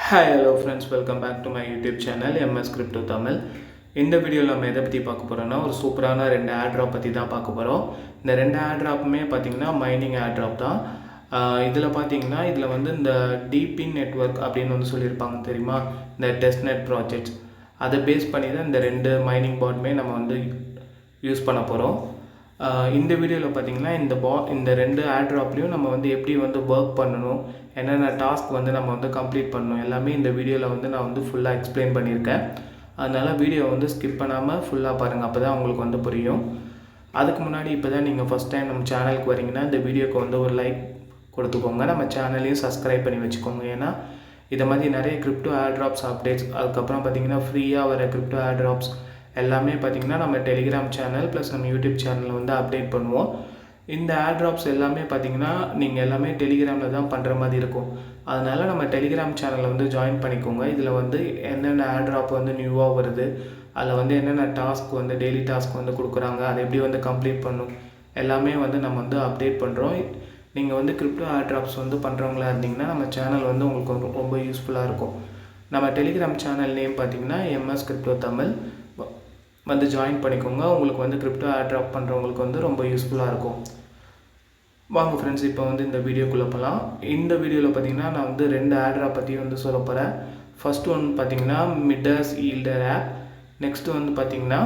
Hi hello friends, welcome back to my YouTube channel MS crypto Tamil. இந்த வீடியோவில் நம்ம எதை பற்றி பார்க்க போகிறோன்னா, ஒரு சூப்பரான 2 ஏர்ட்ராப் பற்றி தான் பார்க்க போகிறோம். இந்த 2 ஏர்ட்ராப்புமே பார்த்திங்கன்னா மைனிங் ஏர்ட்ராப் தான். இதில் பார்த்திங்கன்னா இதில் வந்து இந்த டிபின் நெட்வொர்க் அப்படின்னு வந்து சொல்லியிருப்பாங்க தெரியுமா, இந்த டெஸ்ட்நெட் ப்ராஜெக்ட்ஸ், அதை பேஸ் பண்ணி தான் இந்த 2 மைனிங் பாட்டுமே நம்ம வந்து யூஸ் பண்ண போகிறோம். இந்த வீடியோவில் பார்த்திங்கன்னா இந்த 2 ஏர்ட்ராப்லேயும் நம்ம வந்து எப்படி வந்து ஒர்க் பண்ணணும், என்னென்ன டாஸ்க் வந்து நம்ம வந்து கம்ப்ளீட் பண்ணணும், எல்லாமே இந்த வீடியோவில் வந்து நான் வந்து ஃபுல்லாக எக்ஸ்பிளைன் பண்ணியிருக்கேன். அதனால் வீடியோ வந்து ஸ்கிப் பண்ணாமல் ஃபுல்லாக பாருங்கள், அப்போ தான் உங்களுக்கு வந்து புரியும். அதுக்கு முன்னாடி இப்போ தான் நீங்கள் ஃபஸ்ட் டைம் நம்ம சேனலுக்கு வரீங்கன்னா இந்த வீடியோக்கு வந்து ஒரு லைக் கொடுத்துக்கோங்க, நம்ம சேனலையும் சப்ஸ்கிரைப் பண்ணி வச்சுக்கோங்க. ஏன்னா இதை மாதிரி நிறைய கிரிப்டோ ஏர்ட்ராப்ஸ் அப்டேட்ஸ், அதுக்கப்புறம் பார்த்திங்கன்னா ஃப்ரீயாக வர கிரிப்டோ ஏர்ட்ராப்ஸ் எல்லாமே பார்த்திங்கன்னா நம்ம டெலிகிராம் சேனல் ப்ளஸ் நம்ம யூடியூப் சேனலில் வந்து அப்டேட் பண்ணுவோம். இந்த ஏர்ட்ராப்ஸ் எல்லாமே பார்த்திங்கன்னா நீங்கள் எல்லாமே டெலிகிராமில் தான் பண்ணுற மாதிரி இருக்கும். அதனால் நம்ம டெலிகிராம் சேனலில் வந்து ஜாயின் பண்ணிக்கோங்க. இதில் வந்து என்னென்ன ஏர்ட்ராப் வந்து நியூவாக வருது, அதில் வந்து என்னென்ன டாஸ்க் வந்து டெய்லி டாஸ்க் வந்து கொடுக்குறாங்க, அதை எப்படி வந்து கம்ப்ளீட் பண்ணணும், எல்லாமே வந்து நம்ம வந்து அப்டேட் பண்ணுறோம். நீங்கள் வந்து கிரிப்டோ ஏர்ட்ராப்ஸ் வந்து பண்ணுறவங்களா இருந்தீங்கன்னா நம்ம சேனல் வந்து உங்களுக்கு ரொம்ப யூஸ்ஃபுல்லாக இருக்கும். நம்ம டெலிகிராம் சேனல் நேம் பார்த்திங்கன்னா எம்எஸ் கிரிப்டோ தமிழ் வந்து ஜாயின் பண்ணிக்கோங்க. உங்களுக்கு வந்து கிரிப்டோ ஏர்ட்ராப் பண்ணுறவங்களுக்கு வந்து ரொம்ப யூஸ்ஃபுல்லாக இருக்கும். வாங்க ஃப்ரெண்ட்ஸ், இப்போ வந்து இந்த வீடியோக்குள்ளே போகலாம். இந்த வீடியோவில் பார்த்திங்கன்னா நான் வந்து 2 ஏர்ட்ராப் பற்றி வந்து சொல்ல போகிறேன். ஃபஸ்ட்டு ஒன்று பார்த்திங்கன்னா மிடாஸ் ஈல்டர் ஆப், நெக்ஸ்ட்டு வந்து பார்த்திங்கன்னா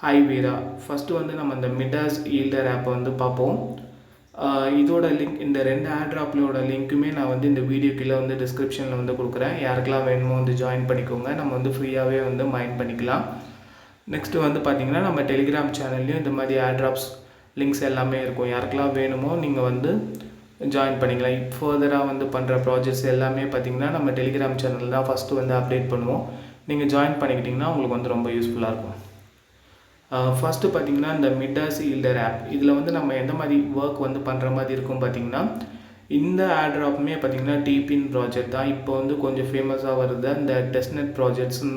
ஹைவேரா. ஃபஸ்ட்டு வந்து நம்ம இந்த மிடாஸ் ஈல்டர் ஆப்பை வந்து பார்ப்போம். இதோட லிங்க், இந்த 2 ஏர்ட்ராப்லோட லிங்க்குமே நான் வந்து இந்த வீடியோ கீழே வந்து டிஸ்கிரிப்ஷனில் வந்து கொடுக்குறேன். யாருக்கெல்லாம் வேணுமோ வந்து ஜாயின் பண்ணிக்கோங்க, நம்ம வந்து ஃப்ரீயாகவே வந்து மைன் பண்ணிக்கலாம். நெக்ஸ்ட்டு வந்து பார்த்திங்கன்னா நம்ம டெலிகிராம் சேனல்லையும் இந்த மாதிரி ஏர்ட்ராப்ஸ் லிங்க்ஸ் எல்லாமே இருக்கும். யாருக்கெல்லாம் வேணுமோ நீங்கள் வந்து ஜாயின் பண்ணிக்கலாம். ஃபர்தராக வந்து பண்ணுற ப்ராஜெக்ட்ஸ் எல்லாமே பார்த்திங்கன்னா நம்ம டெலிகிராம் சேனல் தான் ஃபஸ்ட்டு வந்து அப்டேட் பண்ணுவோம். நீங்கள் ஜாயின் பண்ணிக்கிட்டிங்கன்னா உங்களுக்கு வந்து ரொம்ப யூஸ்ஃபுல்லாக இருக்கும். ஃபஸ்ட்டு பார்த்திங்கன்னா இந்த மிடாஸ் ஈல்டர் ஆப், இதில் வந்து நம்ம எந்த மாதிரி ஒர்க் வந்து பண்ணுற மாதிரி இருக்கும் பார்த்திங்கன்னா, இந்த ஏர்ட்ராப்புமே பார்த்திங்கன்னா டிபின் ப்ராஜெக்ட் தான். இப்போ வந்து கொஞ்சம் ஃபேமஸாக வருது இந்த டெஸ்ட்நெட் ப்ராஜெக்ட்ஸ்ன்னு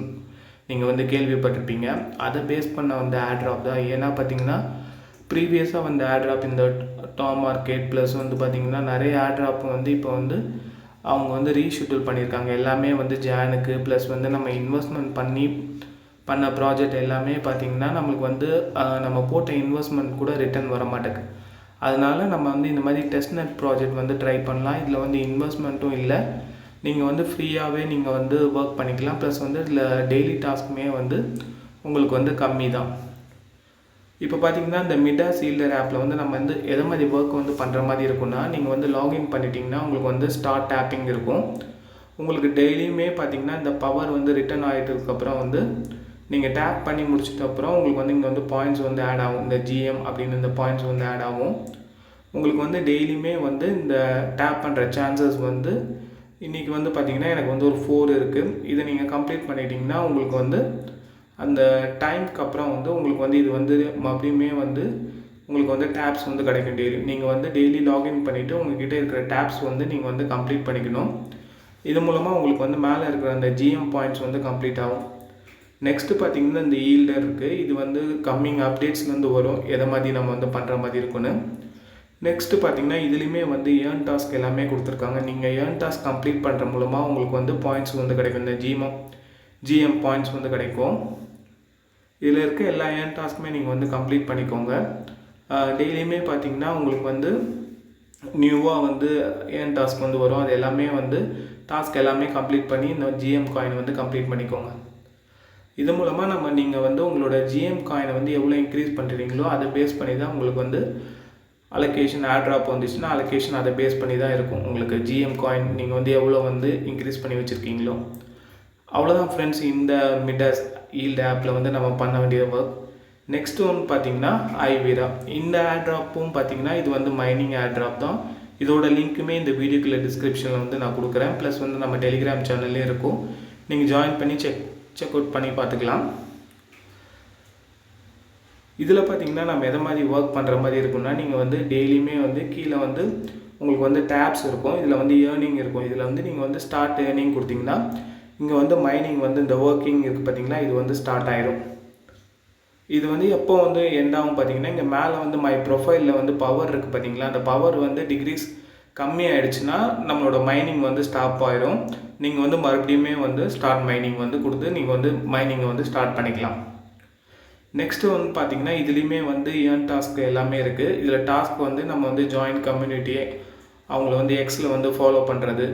நீங்கள் வந்து கேள்விப்பட்டிருப்பீங்க. அதை பேஸ் பண்ண வந்த ஏர்ட்ராப் தான். ஏன்னா பார்த்திங்கன்னா ப்ரீவியஸாக வந்த ஏர்ட்ராப் இந்த டாம் மார்க்கெட் ப்ளஸ் வந்து பார்த்திங்கன்னா நிறைய ஏர்ட்ராப் வந்து இப்போ வந்து அவங்க வந்து ரீஷெட்யூல் பண்ணியிருக்காங்க. எல்லாமே வந்து ஜானுக்கு ப்ளஸ் வந்து நம்ம இன்வெஸ்ட்மெண்ட் பண்ண ப்ராஜெக்ட் எல்லாமே பார்த்திங்கன்னா நம்மளுக்கு வந்து நம்ம போட்ட இன்வெஸ்ட்மெண்ட் கூட ரிட்டர்ன் வர மாட்டேங்குது. அதனால நம்ம வந்து இந்த மாதிரி டெஸ்ட்நெட் ப்ராஜெக்ட் வந்து ட்ரை பண்ணலாம். இதில் வந்து இன்வெஸ்ட்மெண்ட்டும் இல்லை, நீங்கள் வந்து ஃப்ரீயாகவே நீங்கள் வந்து ஒர்க் பண்ணிக்கலாம். ப்ளஸ் வந்து இதில் டெய்லி டாஸ்க்குமே வந்து உங்களுக்கு வந்து கம்மி தான். இப்போ பார்த்திங்கன்னா இந்த மிடாஸ் ஈல்டர் ஆப்பில் வந்து நம்ம வந்து எதை மாதிரி ஒர்க் வந்து பண்ணுற மாதிரி இருக்குன்னா, நீங்கள் வந்து லாகின் பண்ணிட்டீங்கன்னா உங்களுக்கு வந்து ஸ்டார்ட் டேப்பிங் இருக்கும். உங்களுக்கு டெய்லியுமே பார்த்திங்கன்னா இந்த பவர் வந்து ரிட்டர்ன் ஆகிட்டதுக்கப்புறம் வந்து நீங்கள் டேப் பண்ணி முடிச்சதுக்கப்புறம் உங்களுக்கு வந்து இங்கே வந்து பாயிண்ட்ஸ் வந்து ஆட் ஆகும். இந்த ஜிஎம் அப்படின்னு இந்த பாயிண்ட்ஸ் வந்து ஆட் ஆகும். உங்களுக்கு வந்து டெய்லியுமே வந்து இந்த டேப் பண்ணுற சான்சஸ் வந்து இன்றைக்கி வந்து பார்த்திங்கன்னா எனக்கு வந்து ஒரு 4 இருக்குது. இதை நீங்கள் கம்ப்ளீட் பண்ணிட்டீங்கன்னா உங்களுக்கு வந்து அந்த டைமுக்கு அப்புறம் வந்து உங்களுக்கு வந்து இது வந்து மறுபடியுமே வந்து உங்களுக்கு வந்து டேப்ஸ் வந்து கிடைக்கும். டெய்லி நீங்கள் வந்து டெய்லி லாகின் பண்ணிவிட்டு உங்கள்கிட்ட இருக்கிற டேப்ஸ் வந்து நீங்கள் வந்து கம்ப்ளீட் பண்ணிக்கணும். இது மூலமாக உங்களுக்கு வந்து மேலே இருக்கிற அந்த ஜிஎம் பாயிண்ட்ஸ் வந்து கம்ப்ளீட் ஆகும். நெக்ஸ்ட்டு பார்த்திங்கன்னா இந்த ஈல்டர் இருக்குது. இது வந்து கம்மிங் அப்டேட்ஸ்லேருந்து வரும், எதை மாதிரி நம்ம வந்து பண்ணுற மாதிரி இருக்குன்னு. நெக்ஸ்ட்டு பார்த்திங்கன்னா இதுலேயுமே வந்து ஏர்ன் டாஸ்க் எல்லாமே கொடுத்துருக்காங்க. நீங்கள் ஏர்ன் டாஸ்க் கம்ப்ளீட் பண்ணுற மூலமாக உங்களுக்கு வந்து பாயிண்ட்ஸ் வந்து கிடைக்கும். இந்த ஜிஎம் பாயிண்ட்ஸ் வந்து கிடைக்கும். இதில் இருக்க எல்லா ஏர்ன் டாஸ்க்குமே நீங்கள் வந்து கம்ப்ளீட் பண்ணிக்கோங்க. டெய்லியுமே பார்த்திங்கன்னா உங்களுக்கு வந்து நியூவாக வந்து ஏர்ன் டாஸ்க் வந்து வரும். அது எல்லாமே வந்து டாஸ்க் எல்லாமே கம்ப்ளீட் பண்ணி இந்த ஜிஎம் காயின் வந்து கம்ப்ளீட் பண்ணிக்கோங்க. இது மூலமாக நீங்கள் வந்து உங்களோட ஜிஎம் காயினை வந்து எவ்வளோ இன்க்ரீஸ் பண்ணுறீங்களோ அதை பேஸ் பண்ணி தான் உங்களுக்கு வந்து அலோகேஷன் ஏர்ட்ராப் வந்துச்சுன்னா அலோகேஷன் அதை பேஸ் பண்ணி தான் இருக்கும். உங்களுக்கு ஜிஎம் காயின் நீங்கள் வந்து எவ்வளோ வந்து இன்க்ரீஸ் பண்ணி வச்சுருக்கீங்களோ அவ்வளோதான் ஃப்ரெண்ட்ஸ். இந்த மிடாஸ் ஈல்ட் ஆப்பில் வந்து நம்ம பண்ண வேண்டிய ஒர்க். நெக்ஸ்ட் ஒன்று பார்த்திங்கன்னா ஹைவேரா. இந்த ஏர்ட்ராப்பும் பார்த்திங்கன்னா இது வந்து மைனிங் ஏர்ட்ராப் தான். இதோட லிங்க்குமே இந்த வீடியோக்குள்ள டிஸ்கிரிப்ஷனில் வந்து நான் கொடுக்குறேன். ப்ளஸ் வந்து நம்ம டெலிகிராம் சேனல்லே இருக்கும், நீங்கள் ஜாயின் பண்ணி செக் அவுட் பண்ணி பார்த்துக்கலாம். இதில் பார்த்திங்கன்னா நம்ம எதை மாதிரி ஒர்க் பண்ணுற மாதிரி இருக்குன்னா, நீங்கள் வந்து டெய்லியுமே வந்து கீழே வந்து உங்களுக்கு வந்து டேப்ஸ் இருக்கும். இதில் வந்து ஏர்னிங் இருக்கும். இதில் வந்து நீங்கள் வந்து ஸ்டார்ட் ஏர்னிங் கொடுத்திங்கன்னா இங்கே வந்து மைனிங் வந்து இந்த ஒர்க்கிங் இருக்குது பார்த்திங்களா, இது வந்து ஸ்டார்ட் ஆயிடும். இது வந்து எப்போ வந்து எண்ட் ஆகும் பார்த்திங்கன்னா, இங்கே மேலே வந்து மை ப்ரொஃபைலில் வந்து பவர் இருக்குது பார்த்திங்களா, அந்த பவர் வந்து டிகிரீஸ் கம்மியாயிடுச்சுன்னா நம்மளோட மைனிங் வந்து ஸ்டாப் ஆயிடும். நீங்கள் வந்து மறுபடியுமே வந்து ஸ்டார்ட் மைனிங் வந்து கொடுத்து நீங்கள் வந்து மைனிங்கை வந்து ஸ்டார்ட் பண்ணிக்கலாம். நெக்ஸ்ட்டு வந்து பார்த்திங்கன்னா இதுலேயுமே வந்து ஏர்ன் டாஸ்க் எல்லாமே இருக்குது. இதில் டாஸ்க் வந்து நம்ம வந்து ஜாயின் கம்யூனிட்டியே அவங்கள வந்து எக்ஸில் வந்து ஃபாலோ பண்ணுறது.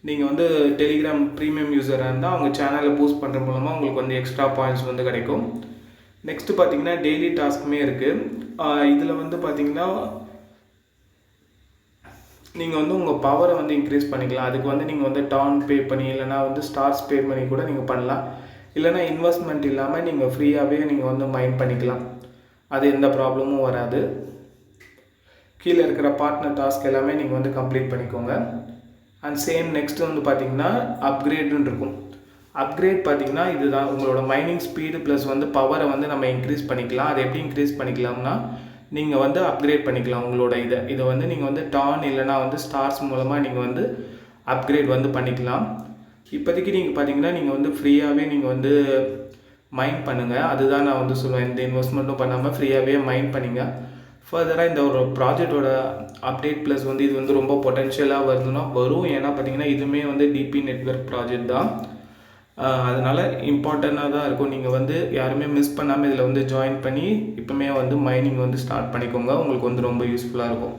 நீங்கள் வந்து டெலிகிராம் ப்ரீமியம் யூஸராக இருந்தால் அவங்க சேனலை பூஸ்ட் பண்ணுற மூலமாக உங்களுக்கு வந்து எக்ஸ்ட்ரா பாயிண்ட்ஸ் வந்து கிடைக்கும். நெக்ஸ்ட்டு பார்த்திங்கன்னா டெய்லி டாஸ்க்குமே இருக்குது. இதில் வந்து பார்த்திங்கன்னா நீங்கள் வந்து உங்கள் பவரை வந்து இன்க்ரீஸ் பண்ணிக்கலாம். அதுக்கு வந்து நீங்கள் வந்து டான் பே பண்ணி இல்லைனா வந்து ஸ்டார்ஸ் பே பண்ணி கூட நீங்கள் பண்ணலாம். இல்லைனா இன்வெஸ்ட்மெண்ட் இல்லாமல் நீங்கள் ஃப்ரீயாகவே நீங்கள் வந்து மைண்ட் பண்ணிக்கலாம். அது எந்த ப்ராப்ளமும் வராது. கீழே இருக்கிற பார்ட்னர் டாஸ்க் எல்லாமே நீங்கள் வந்து கம்ப்ளீட் பண்ணிக்கோங்க. அண்ட் சேம் நெக்ஸ்ட்டு வந்து பார்த்திங்கன்னா அப்கிரேடுன்னு இருக்கும். அப்கிரேட் பார்த்திங்கன்னா இதுதான் உங்களோட மைனிங் ஸ்பீடு ப்ளஸ் வந்து பவரை வந்து நம்ம இன்க்ரீஸ் பண்ணிக்கலாம். அது எப்படி இன்க்ரீஸ் பண்ணிக்கலாம்னா நீங்கள் வந்து அப்கிரேட் பண்ணிக்கலாம் உங்களோட இதை வந்து நீங்கள் வந்து டான் இல்லைனா வந்து ஸ்டார்ஸ் மூலமாக நீங்கள் வந்து அப்கிரேட் வந்து பண்ணிக்கலாம். இப்போதைக்கு நீங்கள் பார்த்தீங்கன்னா நீங்கள் வந்து ஃப்ரீயாகவே நீங்கள் வந்து மைண்ட் பண்ணுங்கள். அதுதான் நான் வந்து சொல்லுவேன். எந்த இன்வெஸ்ட்மெண்ட்டும் பண்ணாமல் ஃப்ரீயாகவே மைண்ட் பண்ணிங்க. ஃபர்தராக இந்த ஒரு ப்ராஜெக்டோட அப்டேட் ப்ளஸ் வந்து இது வந்து ரொம்ப பொட்டென்ஷியலாக வருதுன்னா வரும். ஏன்னா பார்த்தீங்கன்னா இதுவுமே வந்து டிபி நெட்வொர்க் ப்ராஜெக்ட் தான். அதனால் இம்பார்ட்டண்ட்டாக தான் இருக்கும். நீங்கள் வந்து யாருமே மிஸ் பண்ணாமல் இதில் வந்து ஜாயின் பண்ணி இப்போமே வந்து மைனிங் வந்து ஸ்டார்ட் பண்ணிக்கோங்க. உங்களுக்கு வந்து ரொம்ப யூஸ்ஃபுல்லாக இருக்கும்.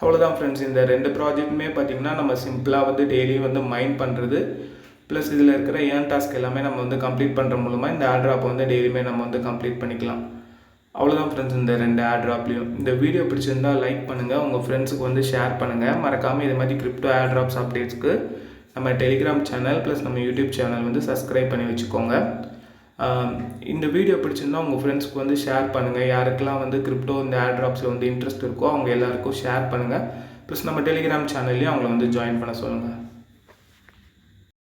அவ்வளோதான் ஃப்ரெண்ட்ஸ். இந்த 2 ப்ராஜெக்ட்டுமே பார்த்திங்கன்னா நம்ம சிம்பிளாக வந்து டெய்லி வந்து மைண்ட் பண்ணுறது ப்ளஸ் இதில் இருக்கிற ஏர்ன் டாஸ்க் எல்லாமே நம்ம வந்து கம்ப்ளீட் பண்ணுற மூலமாக இந்த ஆட்ராப் வந்து டெய்லியுமே நம்ம வந்து கம்ப்ளீட் பண்ணிக்கலாம். அவ்வளோதான் ஃப்ரெண்ட்ஸ். இந்த 2 ஆட்ராப்லேயும் இந்த வீடியோ பிடிச்சிருந்தால் லைக் பண்ணுங்கள், உங்கள் ஃப்ரெண்ட்ஸுக்கு வந்து ஷேர் பண்ணுங்கள். மறக்காமல் இது மாதிரி கிரிப்டோ ஆட்ராப்ஸ் அப்டேட்ஸ்க்கு நம்ம டெலிகிராம் சேனல் ப்ளஸ் நம்ம யூடியூப் சேனல் வந்து சப்ஸ்கிரைப் பண்ணி வச்சுக்கோங்க. இந்த வீடியோ பிடிச்சிருந்தால் உங்கள் ஃப்ரெண்ட்ஸ்க்கு வந்து ஷேர் பண்ணுங்கள். யாருக்கெல்லாம் வந்து கிரிப்டோ இந்த ஆட்ராப்ஸில் வந்து இன்ட்ரெஸ்ட் இருக்கோ அவங்க எல்லாருக்கும் ஷேர் பண்ணுங்கள். ப்ளஸ் நம்ம டெலிகிராம் சேனல்லையும் அவங்கள வந்து ஜாயின் பண்ண சொல்லுங்கள்.